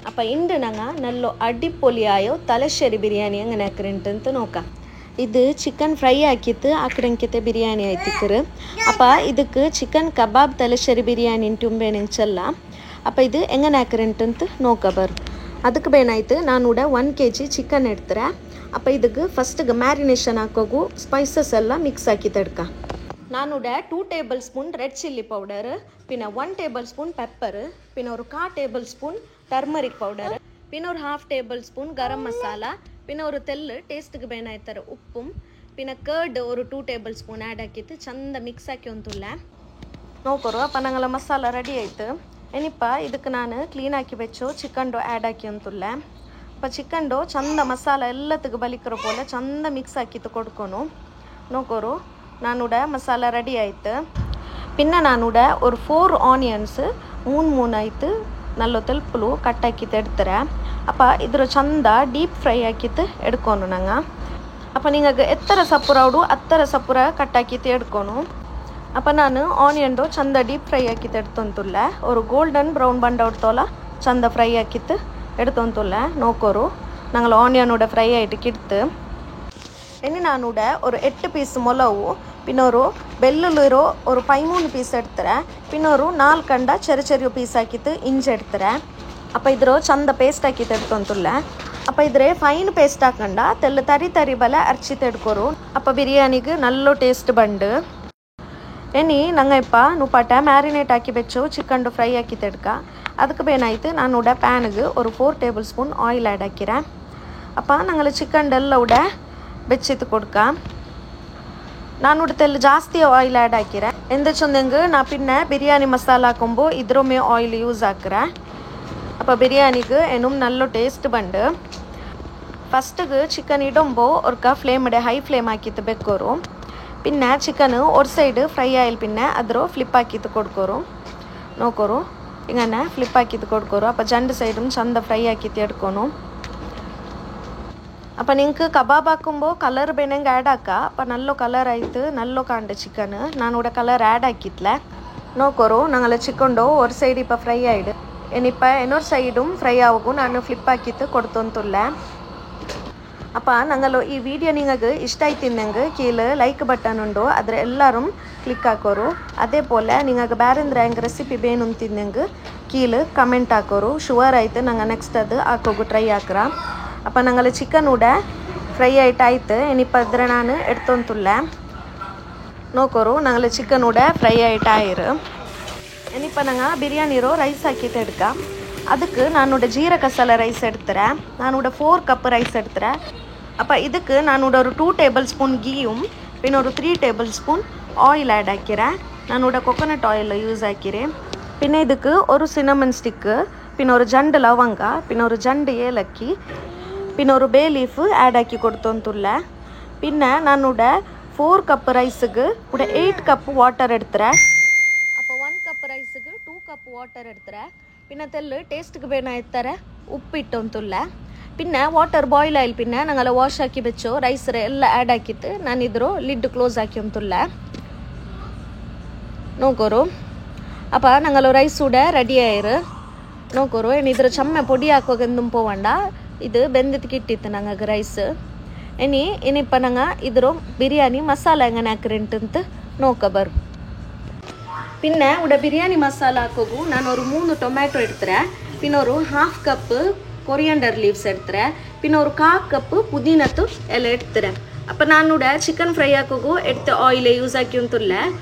അപ്പോൾ ഇണ്ട് ഞങ്ങൾ നല്ല അടിപൊളിയായ തലശ്ശേരി ബിരിയാണി എങ്ങനെ ആക്കുന്നുണ്ട് നോക്കാം. ഇത് ചിക്കൻ ഫ്രൈ ആക്കിയിട്ട് ആക്കണക്കത്തെ ബിരിയാണി ആയിത്തിക്കറ്. അപ്പോൾ ಇದಕ್ಕೆ ചിക്കൻ കബാബ് തലശ്ശേരി ബിരിയാണി ತುಂಬೇನೆಂಚಲ್ಲ. അപ്പോൾ ಇದು എങ്ങനെ ആക്കുന്നുണ്ട് നോക്കാം ബർ. ಅದಕ್ಕೆ ಬೇನಾಯ್ತು ನಾನೂಡ 1 kg ಚಿಕನ್ ಎಡ್ತಾರೆ. അപ്പോൾ ಇದಕ್ಕೆ ಫಸ್ಟಿಗೆ ಮ್ಯಾರಿನೇಷನ್ ಹಾಕೋಗು ಸ್ಪೈಸಸ್ ಎಲ್ಲ ಮಿಕ್ಸ್ ಹಾಕಿ tadka. ನಾನೂಡ 2 table spoon red chilli powder, പിന്നെ 1 ಟೇಬಲ್ ಸ್ಪೂನ್ ಪೆಪ್ಪರ್, പിന്നെ ഒരു 1/4 ടേബിൾ സ്പൂൺ ടർമറിക് പൗഡർ, പിന്നെ ഒരു 1/2 ടേബിൾ സ്പൂൺ ഗരം മസാല, പിന്നെ ഒരു തെല്ല് ടേസ്റ്റിಗೆ ಬೇನಾಯ್ತಾರೆ ಉಪ್ಪುം, പിന്നെ കേർഡ് ഒരു 2 ടേബിൾ സ്പൂൺ ആഡ് ആക്കിയിട്ട് ಚಂದ ಮಿಕ್ಸ್ ಹಾಕಿ ಒಂತುಲ್ಲ ನೋಕರು. ಅಪ್ಪ ನಂಗಲ್ಲ ಮಸಾಲ ರೆಡಿ ಆಯ್ತು. ಏನಿಪ್ಪ ಇದಕ್ಕೆ ನಾನು ಕ್ಲೀನ್ ಹಾಕಿ ಬೆಚ್ಚು ಚಿಕನ್ ಆ್ಯಡ್ ಹಾಕಿ ಒಂತುಲ್ಲ. ಅಪ್ಪ ಚಿಕನ್ ಚಂದ ಮಸಾಲ ಎಲ್ಲತ್ತಿಗೆ ಬಲಿಕರ ಪೋಲೆ ಚಂದ ಮಿಕ್ಸ್ ಹಾಕಿತ್ತು ಕೊಡ್ಕೊನು ನೋಕೋರು. ನಾನೂಡ ಮಸಾಲ ರೆಡಿ ಆಯ್ತು. പിന്നെ ನಾನೂಡ ഒരു 4 ಆನಿಯನ್ಸ್ 3 ಆಯ್ತು നല്ല ತೆಲ್ಪಲು ಕಟ್ ಹಾಕಿತ್ತು ಎಡ್ತಾರೆ. അപ്പോൾ ಇದ್ರ ಚಂದ ಡೀಪ್ ಫ್ರೈ ಹಾಕಿತ್ತು ಎಡ್ಕೊನು ನಂಗೆ. അപ്പോൾ നിങ്ങൾക്ക് എത്ര സപ്പുറ അത്ര സപ്പുറ കട്ടാക്കിയിട്ട് എടുക്കണം. അപ്പോൾ ನಾನು ಆನಿಯನ್ ಚಂದ ಡೀಪ್ ಫ್ರೈ ಹಾಕಿತ್ತು ಎಡ್ತೊಂತುಲ್ಲ. ഒരു ಗೋಲ್ಡನ್ ಬ್ರೌನ್ ಬಂಡ ಹೊಡ್ತೋಲ್ಲ ಚಂದ ಫ್ರೈ ಹಾಕಿತ್ತು ಎಡ್ತೊಂತುಲ್ಲ ನೋಕೋರು. ഞങ്ങൾ ഓണിയനൂടെ ഫ്രൈ ആയിട്ട് കിടുത്ത് ഇനി നാനൂടെ ഒരു 8 പീസ് മുളകു, പിന്നെ ഒരു ಬೆಳ್ಳುಳ್ಳಿರೋ ഒരു 13 പീസ് എടുത്തರೆ, പിന്നെ ഒരു 4 കണ്ട ചെറിയ ചെറിയ പീസ് ആക്കിയിട്ട് ഇഞ്ചി എടുത്തರೆ. അപ്പോൾ ಇದ್ರ ಚಂದ ಪೇಸ್ಟ್ ಹಾಕಿತ್ತು ಎಡ್ತೊಂತುಲ್ಲ. അപ്പോൾ ಇದ್ರೆ ಫೈನ್ ಪೇಸ್ಟ್ ಹಾಕಂಡ ತೆಲ್ಲ ತರಿ ತರಿ ಬಲ ಅರ್ಚಿತ್ತು ಎಡ್ಕೊರು. അപ്പോൾ ಬಿರಿಯಾನಿಗೆ നല്ല ಟೇಸ್ಟ್ ಬಂಡು. ಇನಿ ನಂಗಪ್ಪ ನುಪಾಟ ಮ್ಯಾರಿನೇಟ್ ಹಾಕಿ ಬೆಚ್ಚು ಚಿಕನ್ ಫ್ರೈ ಹಾಕಿತ್ತು ಎಡ್ಕ. ಅದಕ್ಕೆ ಬೇನಾಯ್ತು ನಾನೂಡ ಪ್ಯಾನ್ಗೆ ഒരു 4 ಟೇಬಲ್ ಸ್ಪೂನ್ ಆಯಿಲ್ ಆ್ಯಡ್ ಹಾಕಿರೆ. അപ്പോൾ ഞങ്ങൾ ಚಿಕನ್ ಎಲ್ಲ ಉಡ ಬೆಚ್ಚಿತ್ತು ಕೊಡ್ಕ. ನಾನೂಡ ತೆಲ್ಲ ಜಾಸ್ತಿ ಆಯಿಲ್ ಆ್ಯಡ್ ಹಾಕಿರೆ ಎಂದ ಚಂದಂಗೆ ನಾ പിന്നെ ಬಿರಿಯಾನಿ ಮಸಾಲ ಹಾಕೊಂಬೋ ಇದ್ರೊಮ್ಮೆ ಆಯಿಲ್ ಯೂಸ್ ಹಾಕ್ರೆ. അപ്പോൾ ಬಿರಿಯಾನಿಗೆ ಏನೂ നല്ല ಟೇಸ್ಟ್ ಬಂಡು. ಫಸ್ಟಿಗೆ ಚಿಕನ್ ಇಡೊಂಬೋ ಅವ್ರಕ ಫ್ಲೇಮ್ಡೆ ಹೈ ಫ್ಲೇಮ್ ಹಾಕಿತ್ತು ಬೆಕ್ಕೋರು. പിന്നെ ಚಿಕನ್ ഒരു സൈഡ് ഫ്രൈ ആയാൽ പിന്നെ അದ್ರ ഫ്ലിപ്പ് ആക്കിയിട്ട് കൊടുക്കോರು നോക്കോರು. ഇങ്ങനെ ഫ്ലിപ്പ് ആക്കിയിട്ട് കൊടുക്കോರು. അപ്പോൾ 2 സൈഡും ചന്ത ഫ്രೈ ആക്കിയിട്ട് എടുക്കണം. അപ്പോൾ നിങ്ങൾക്ക് കബാബ് ಹಾക്കുമ്പോൾ ಕಲರ್ ಬೇನೆಂಗೆ ಆ್ಯಡ್ ಹಾಕ. അപ്പോൾ നല്ല ಕಲರ್ ಆಯ್ತು നല്ല ಕಾಂಡ ಚಿಕನ್ ನಾನೂಡ ಕಲರ್ ಆ್ಯಡ್ ಹಾಕಿತ್ಲ ನೋಕೋರು. ഞങ്ങൾ ಚಿಕನ್ಡು ഒരു സൈഡ് ഇപ്പോൾ ഫ്രൈ ആയിடு. ഇനിയിപ്പോൾ ಇನ್ನೊಂದು സൈഡും ഫ്രൈ ആവുകു ನಾನು ಫ್ಲಿಪ್ ಹಾಕಿತ್ತು ಕೊಡ್ತೊಂತುಲ್ಲ. അപ്പോൾ ഞങ്ങൾ ಈ ವಿಡಿಯೋ നിങ്ങൾക്ക് ഇഷ്ടമായിത്തിന്നെങ്കിൽ കീഴ് ലൈക്ക് ബട്ടൺ ഉണ്ടോ അതിൽ എല്ലാവരും ക്ലിക്ക് ആക്കോರು. അതേപോലെ നിങ്ങൾക്ക് ಬೇರೆಂದ್ರೆ ರೆಸಿಪಿ ಬೇನುಂತಿನ್ನೆಂಗೆ ಕೀழ് ಕಮೆಂಟ್ ಹಾಕೋರು. ಶುವರ್ ಆಯ್ತು ನಂಗೆ ನೆಕ್ಸ್ಟ್ ಅದು ಹಾಕೋಗು ಟ್ರೈ ಹಾಕ್ರ. അപ്പോൾ ഞങ്ങൾ ചിക്കൻ കൂടെ ഫ്രൈ ആയിട്ടായിട്ട് ഇനിയിപ്പോൾ അതിൽ ഞാൻ എടുത്തൊന്നുമില്ല നോക്കോರು. ഞങ്ങൾ ചിക്കൻ കൂടെ ഫ്രൈ ആയിട്ടായിರು. ഇനിയിപ്പോൾ ഞങ്ങൾ ബിരിയാണിರೋ ರೈಸ್ ಹಾಕಿಟ್ಟು എടുക്കാം. ಅದಕ್ಕೆ ನಾನೂಡ ಜೀರಕ ಮಸಾಲ ರೈಸ್ എടുത്തರೆ. ನಾನೂಡ 4 കപ്പ് ರೈಸ್ എടുത്തರೆ. അപ്പോൾ ಇದಕ್ಕೆ ನಾನೂಡ ഒരു 2 ടേബിൾ സ്പൂൺ ഗീയും പിന്നെ ഒരു 3 ടേബിൾ സ്പൂൺ ഓയിൽ ആഡ് ಹಾಕಿರೆ. ನಾನೂಡ ಕೊಕೊನಟ್ ಆಯಿಲ್ ಯೂಸ್ ಹಾಕಿರೆ. പിന്നെ ಇದಕ್ಕೆ ഒരു സിനമൺ സ്റ്റിക്ക്, പിന്നെ ഒരു ജണ്ട് ലവംഗ, പിന്നെ ഒരു ജണ്ട് ഏലಕ್ಕಿ, പിന്നെ ഒരു ബേ ലീഫ് ആഡ് ആക്കി കൊടുത്തൊന്നുമില്ല. പിന്നെ ನಾನೂಡ 4 ಕಪ್ ರೈಸ್ಗೆ ಕೂಡ 8 ಕಪ್ ವಾಟರ್ എടുത്തರೆ. അപ്പോൾ 1 ಕಪ್ ರೈಸ್ಗೆ 2 ಕಪ್ ವಾಟರ್ എടുത്തರೆ. പിന്നെ തെല്ല് ടേസ്റ്റിಗೆ ಬೇನಾಯ್ತಾರೆ ಉಪ್ಪಿಟ್ಟೊಂತುಲ್ಲ. പിന്നെ ವಾಟರ್ ಬಾಯ್ಲ್ ಆಯಿಲ್ പിന്നെ ഞങ്ങൾ ವಾಶ್ ಹಾಕಿ ಬೆಚ್ಚು ರೈಸ್ ಎಲ್ಲ ಆ್ಯಡ್ ಹಾಕಿತ್ತು ನಾನು ಇದ್ರು ಲಿಡ್ ಕ್ಲೋಸ್ ಹಾಕಿ ಒಂತುಲ್ಲ ನೋಕೋರು. അപ്പോൾ ഞങ്ങൾ റൈസ് കൂടെ റെഡി ആയിரு നോക്കോರು. ഇനി ഇದ್ರ ചമ്മ പൊടി ಹಾಕೋಗೆಂದು പോവണ്ട. ഇത് ಬೆಂದಿತ್ತು കിട്ടിತ್ತು ഞങ്ങൾക്ക് റൈസ്. ഇനിയിപ്പോൾ ഞങ്ങൾ ഇದ್ರ ബിരിയാണി ಮಸಾಲ എങ്ങനെ ಹಾಕ್ರಿಂಟಂತ ನೋಕ ಬರು. പിന്നെ ഇവിടെ ബിരിയാണി മസാല ಹಾಕೋಗು ನಾನು ഒരു 3 ಟೊಮ್ಯಾಟೊ എടുത്തರೆ, പിന്നെ ഒരു 1/2 ಕಪ್ ಕೊರಿಯಾಂಡರ್ ಲೀವ್ಸ್ എടുത്തರೆ, പിന്നെ ഒരു 1/4 ಕಪ್ ಪುದೀನತ್ತು ಎಲ್ಲ എടുത്തರೆ. അപ്പോൾ ನಾನೂಡ ಚಿಕನ್ ಫ್ರೈ ಹಾಕೋಗು എടുത്ത് ಆಯಿಲ್ ಯೂಸ್ ಹಾಕಿ ಒಂತುಲ್ಲ.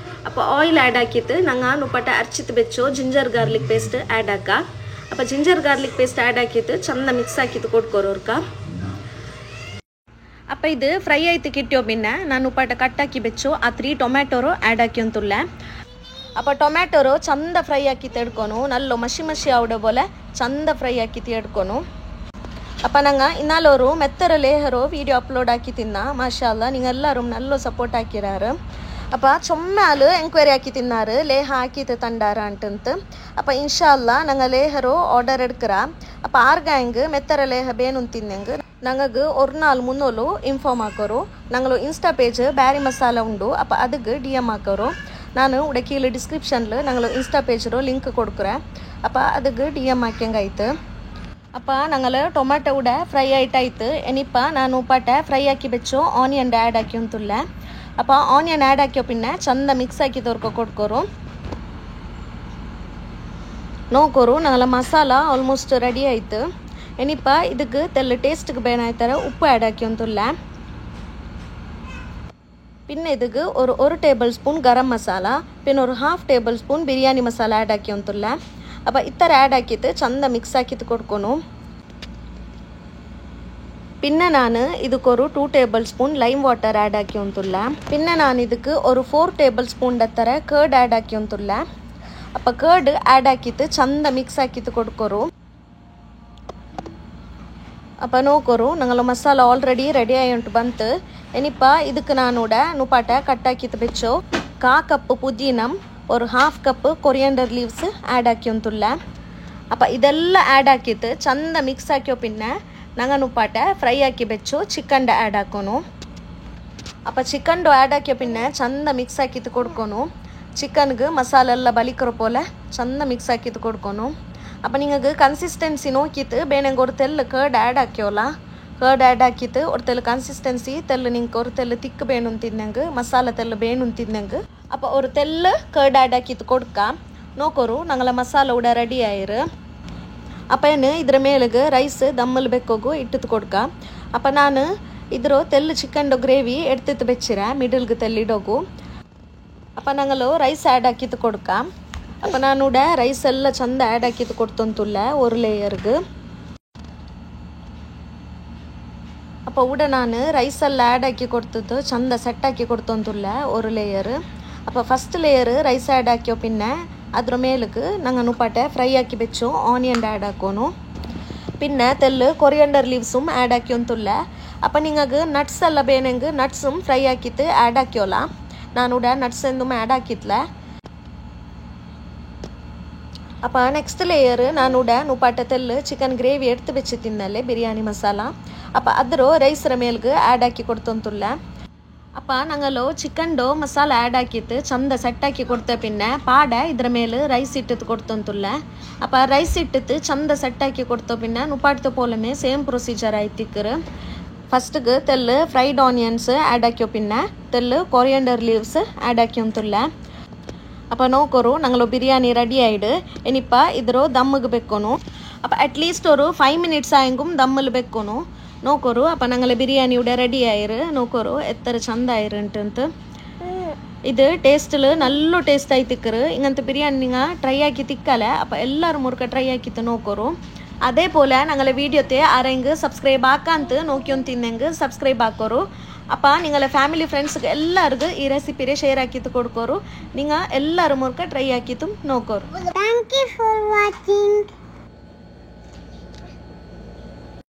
അപ്പോൾ ಆಯಿಲ್ ಆ್ಯಡ್ ಹಾಕಿತ್ತು ನಂಗೆ ನುಪ್ಪಟ ಅರ್ಚಿತ್ತು ಬೆಚ್ಚು ಜಿಂಜರ್ ಗಾರ್ಲಿಕ್ ಪೇಸ್ಟ್ ಆ್ಯಡ್ ಹಾಕ. അപ്പോൾ ಜಿಂಜರ್ ಗಾರ್ಲಿಕ್ ಪೇಸ್ಟ್ ಆ್ಯಡ್ ಹಾಕಿತ್ತು ಚಂದ ಮಿಕ್ಸ್ ಹಾಕಿತ್ತು ಕೊಡ್ಕೋರು ಅವ್ರಕ. അപ്പോൾ ഇത് ഫ്രൈ ആയിട്ട് കിട്ടിയോ പിന്നെ ನಾನು ಉಪ್ಪಟ ಕಟ್ ಹಾಕಿ ಬೆಚ್ಚು ಆ 3 ಟೊಮ್ಯಾಟೊರು ಆ್ಯಡ್ ಹಾಕಿ ಒಂತುಲ್ಲ. അപ്പോൾ ಟೊಮ್ಯಾಟೊರು ಚಂದ ಫ್ರೈ ಹಾಕಿತ್ತು ಎಡ್ಕೊನು നല്ല ಮಸಿ ಮಸಿ ಆವಡೆ ಬೋಲೆ ಚಂದ ಫ್ರೈ ಹಾಕಿತ್ತು ಎಡ್ಕೊನು. അപ്പോൾ ഞങ്ങൾ ഇന്നാലൊരു മെത്തര ലേഹറോ വീഡിയോ അപ്ലോഡ് ആക്കി തിന്ന മാഷാല്ല നിങ്ങളെല്ലാവരും നല്ല സപ്പോർട്ട് ആക്കിരാറ്. അപ്പോൾ ചുമ്മാല് എൻക്വയറി ആക്കി തിന്നാറ് ലേഹ ಹಾಕಿತ್ತು ತಂಡಾರಂತಂತ. അപ്പോൾ ಇನ್ಶಾಲ್ಲ ഞങ്ങൾ ಲೇಹರೋ ಆರ್ಡರ್ എടുക്കറ. അപ്പോൾ ആർഗായെങ്കിൽ മെത്തര ലേഹ ಬೇನುಂತಿನ್ನೆಂಗೆ ഞങ്ങൾക്ക് ഒരു നാൾ മുന്നോലു ഇൻഫോം ആക്കോರು. ഞങ്ങൾ ഇൻസ്റ്റാ പേജ് ಬ್ಯಾರಿ ಮಸಾಲ ಉಂಡು. അപ്പോൾ ಅದಕ್ಕೆ DM ಹಾಕೋರು. ನಾನು ഇവിടെ കീഴ് ഡിസ്ക്രിപ്ഷനിൽ ഞങ്ങൾ ഇൻസ്റ്റാ പേജിರೋ ಲಿಂಕ್ ಕೊಡ್ಕರೆ. അപ്പോൾ ಅದಕ್ಕೆ DM ಹಾಕ್ಯಂಗಾಯ್ತು. ಅಪ್ಪ ನಂಗಲ ಟೊಮ್ಯಾಟೊ ಕೂಡ ಫ್ರೈ ಆಯ್ತಾಯ್ತು ಎನಿಪ್ಪ ನಾನು ಉಪ್ಪಾಟ ಫ್ರೈ ಹಾಕಿ ಬೆಚ್ಚು ಆನಿಯನ್ ಆ್ಯಡ್ ಹಾಕಿ ಅಂತುಲ್ಲ ಅಪ್ಪ ಆನಿಯನ್ ಆ್ಯಡ್ ಹಾಕ್ಯೋ ಪಿನ್ನ ಚಂದ ಮಿಕ್ಸ್ ಹಾಕಿ ತೋರ್ಕೊ ಕೊಡ್ಕೋರು ನೋಕೋರು ನಂಗಲ ಮಸಾಲ ಆಲ್ಮೋಸ್ಟ್ ರೆಡಿ ಆಯ್ತು ಎನಿಪ್ಪ ಇದಕ್ಕೆ ತೆಲ್ಲ ಟೇಸ್ಟ್ಗೆ ಬೇನಾಯ್ತಾರೆ ಉಪ್ಪು ಆ್ಯಡ್ ಹಾಕಿ ಅಂತುಲ್ಲ പിന്നെ ഇതിക്ക് ഒരു ടേബിൾ സ്പൂൺ ഗരം മസാല പിന്നെ ഒരു half table spoon biryani masala add ആക്കി ಅಂತಲ್ಲ അപ്പോൾ ಇತರ ಆ್ಯಡ್ ಹಾಕಿತ್ತು ಚಂದ ಮಿಕ್ಸ್ ಹಾಕಿತ್ತು ಕೊಡ್ಕೊನು പിന്നെ ನಾನು ಇದಕ್కొരു 2 tablespoon lime water add ಹಾಕಿ ಅಂತಲ್ಲ പിന്നെ ನಾನು ಇದಕ್ಕೆ ഒരു 4 ಟೇಬಲ್ ಸ್ಪೂನ್ ದತ್ತರ ಕರ್ಡ್ ಆ್ಯಡ್ ಹಾಕಿ ಅಂತಲ್ಲ അപ്പോൾ ಕರ್ಡ್ ಆ್ಯಡ್ ಹಾಕಿತ್ತು ಚಂದ ಮಿಕ್ಸ್ ಹಾಕಿತ್ತು ಕೊಡ್ಕೊರು അപ്പോൾ ನೋಕೋರು ನಂಗಲ ಮಸಾಲ ಆಲ್ರೆಡಿ ರೆಡಿ ಆಗಿ ಉಂಟು ಬಂತು ಎನಿಪ್ಪ ಇದಕ್ಕೆ ನಾನು ನುಪಾಟ ಕಟ್ಟಾಕಿತ್ತು ಬೆಚ್ಚು 1/4 ಕಪ್ ಪುದೀನಂ ஒரு 1/2 ಕಪ್ ಕೊರಿಯಾಂಡರ್ ಲೀವ್ಸ್ ಆ್ಯಡ್ ಹಾಕಿ ಅಂತಲ್ಲ അപ്പോൾ ಇದೆಲ್ಲ ಆ್ಯಡ್ ಹಾಕಿತ್ತು ಚಂದ ಮಿಕ್ಸ್ ಹಾಕ್ಯೋ ಪಿನ್ನ ನಂಗೆ ನುಪಾಟ ಫ್ರೈ ಹಾಕಿ ಬೆಚ್ಚು ಚಿಕನ್ ಆ್ಯಡ್ ಹಾಕೋನು അപ്പോൾ ಚಿಕನ್ ಆ್ಯಡ್ ಹಾಕ್ಯೋ ಪಿನ್ನ ಚಂದ ಮಿಕ್ಸ್ ಹಾಕಿತ್ತು ಕೊಡ್ಕೊನು ಚಿಕನ್ಗೆ ಮಸಾಲೆ ಎಲ್ಲ ಬಲಿಕರೋ ಪೋಲೆ ಚಂದ ಮಿಕ್ಸ್ ಹಾಕಿತ್ತು ಕೊಡ್ಕೊನು അപ്പോൾ നിങ്ങൾക്ക് കൺസിസ്റ്റൻസി നോക്കിയിട്ട് ಬೇನೆಂಗೆ ഒരു ತೆಲ್ಲ ಕರ್ಡ್ ಆ್ಯಡ್ ಹಾಕ್ಯೋಲ್ಲ ಕರ್ಡ್ ಆ್ಯಡ್ ಹಾಕಿತ್ತು ഒരു ತೆಲ್ಲ ಕನ್ಸಿಸ್ಟೆನ್ಸಿ ತೆಲ್ಲ ನಿಂಗೆ ഒരു ತೆಲ್ಲ ತಿಕ್ಕ ಬೇಣು ತಿನ್ನಂಗೆ ಮಸಾಲ ತೆಲ್ಲ ಬೇಣು ತಿನ್ನಂಗೆ അപ്പോൾ ഒരു ತೆಲ್ಲ ಕರ್ಡ್ ಆ್ಯಡ್ ಹಾಕಿತ್ತು ಕೊಡ್ക്കാം ನೋಕೋರು ನಂಗಲ ಮಸಾಲ ಕೂಡ ರೆಡಿ ಆಯಿರು അപ്പോൾ ಏನು ಇದರ ಮೇಲೆಗೆ ರೈಸ್ ದಮ್ಮಲ್ಲಿ ಬೆಕ್ಕೋಗು ಇಟ್ಟಿತ್ತು ಕೊಡ್ക്കാം അപ്പോൾ ನಾನು ಇದ್ರ ತೆಲ್ಲ ಚಿಕನ್ ಗ್ರೇವಿ ಎಡ್ತಿತ್ತು ಬೆಚ್ಚಿರ ಮಿಡಲ್ಗೆ ತೆಲ್ಲಿಡೋಗು അപ്പോൾ ഞങ്ങൾ ರೈಸ್ ಆ್ಯಡ್ ಹಾಕಿತ್ತು ಕೊಡ್ക്കാം അപ്പോൾ ನಾನು ರೈಸ್ ಎಲ್ಲ ಚಂದ ಆ್ಯಡ್ ಹಾಕಿತ್ತು ಕೊಡ್ತಂತುಲ್ಲ ஒரு ಲೇಯರ್ಗೆ അപ്പോൾ ഇവിടെ ನಾನು ರೈಸ್ ಎಲ್ಲ ಆ್ಯಡ್ ಹಾಕಿ ಕೊಡ್ತಿದ್ದು ಚಂದ ಸೆಟ್ ಹಾಕಿ ಕೊಡ್ತಂತುಲ್ಲ ஒரு ಲೇಯರ್ അപ്പോൾ ಫಸ್ಟ್ ಲೇಯರ್ ರೈಸ್ ಆ್ಯಡ್ ಹಾಕ್ಯೋ ಪಿನ್ನ ಅದ್ರ ಮೇಲಕ್ಕೆ ನಂಗೆ ನುಪಾಟ ಫ್ರೈ ಹಾಕಿ ಬೆಚ್ಚು ಆನಿಯನ್ ಆ್ಯಡ್ ಹಾಕೋನು പിന്നെ ತೆಲ್ಲು ಕೊರಿಯಾಂಡರ್ ಲೀವ್സും ಆ್ಯಡ್ ಹಾಕಿ ಅಂತುಲ್ಲ അപ്പോൾ നിങ്ങൾക്ക് ನಟ್ಸ್ ಎಲ್ಲ ಬೇನೆಂಗೆ ನಟ್സും ಫ್ರೈ ಹಾಕಿತ್ತು ಆ್ಯಡ್ ಹಾಕ್ಯೋಲ್ಲ ನಾನು ನಟ್ಸ್ ಎಂದುം ಆ್ಯಡ್ ಹಾಕಿತ್ಲ അപ്പോൾ നെക്സ്റ്റ് ಲೇಯರ್ ನಾನು ನುಪಾಟ ತೆಲ್ಲು ಚಿಕನ್ ಗ್ರೇವಿ ಎಡ್ತು ಬೆಚ್ಚಿ ತಿನ್ನಲೆ ಬಿರಿಯಾನಿ ಮಸಾಲ അപ്പോൾ ಅದರ ರೈಸರ ಮೇಲ್ಗೆ ಆ್ಯಡ್ ಹಾಕಿ ಕೊಡ್ತಂತುಲ್ಲ അപ്പോൾ ഞങ്ങളോ ಚಿಕನ್ದು ಮಸಾಲ ಆ್ಯಡ್ ಹಾಕಿತ್ತು ಚಂದ ಸೆಟ್ ಹಾಕಿ ಕೊಡ್ತೆ ಪಿನ್ನ ಪಾಡ ಇದ್ರ ಮೇಲೆ ರೈಸ್ ಇಟ್ಟಿತ್ತು ಕೊಡ್ತಂತುಲ್ಲ അപ്പോൾ ರೈಸ್ ಇಟ್ಟಿತ್ತು ಚಂದ ಸೆಟ್ ಹಾಕಿ ಕೊಡ್ತೋ ಪಿನ್ನ ನುಪಾಡ್ತ ಪೋಲಮೆ ಸೇಮ್ ಪ್ರೊಸೀಜರ್ ಆಯ್ತಿಕ್ಕರು ಫಸ್ಟ್ಗೆ ತೆಲ್ಲು ಫ್ರೈಡ್ ಆನಿಯನ್ಸ್ ಆ್ಯಡ್ ಹಾಕ್ಯೋ ಪಿನ್ನ ತೆಲ್ಲು ಕೊರಿಯಾಂಡರ್ ಲೀವ್ಸ್ ಆ್ಯಡ್ ಹಾಕಿ ಅಂತುಲ್ಲ അപ്പോൾ ನೋಕೋರು ನಂಗಲು ಬಿರಿಯಾನಿ ರೆಡಿ ಆಯ್ಡು ಎನಿಪ್ಪ ಇದ್ರ ದಮ್ಮಿಗೆ ಬೆಕ್ಕೋನು അപ്പോൾ ಅಟ್ಲೀಸ್ಟ್ ഒരു 5 ಮಿನಿಟ್ಸ್ ಆಯಂಗುം ದಮ್ಮಲ್ಲಿ ಬೆಕ್ಕೋನು ನೋಕೋರು അപ്പോൾ ನಂಗಲ ಬಿರಿಯಾನಿ ഇവിടെ ರೆಡಿ ಆಯಿರು ನೋಕೋರು ಎತ್ತರ ಚಂದ ಆಯಿರುಂಟಂತ ಇದು ಟೇಸ್ಟಲ್ಲಿ നല്ല ಟೇಸ್ಟ್ ആയിത്തിക്കറ് ഇങ്ങനത്തെ ബിരിയാണി നിങ്ങൾ ട്രൈ ആക്കി തിക്കല അപ്പോൾ എല്ലാവരും മുറുക്ക ട്രೈ ആക്കിത്ത് നോക്കോರು അതേപോലെ ഞങ്ങളെ വീഡിയോത്തെ ആരെങ്കിലും സബ്സ്ക്രൈബ് ആക്കാന്ത് നോക്കിയൊന്ന് തിന്നെങ്കിൽ സബ്സ്ക്രൈബ് ആക്കോರು അപ്പോൾ നിങ്ങളെ ಫ್ಯಾಮಿಲಿ ಫ್ರೆಂಡ್ಸ್ಗೆ ಎಲ್ಲರಿಗೂ ಈ ರೆಸಿಪಿರೆ ಶೇರ್ ಹಾಕಿತ್ತು ಕೊಡ್ಕೋರು നിങ്ങൾ ಎಲ್ಲರೂ ಮುರ್ಕ ಟ್ರೈ ಹಾಕಿತ್ತು ನೋಕೋರು Thank you for watching.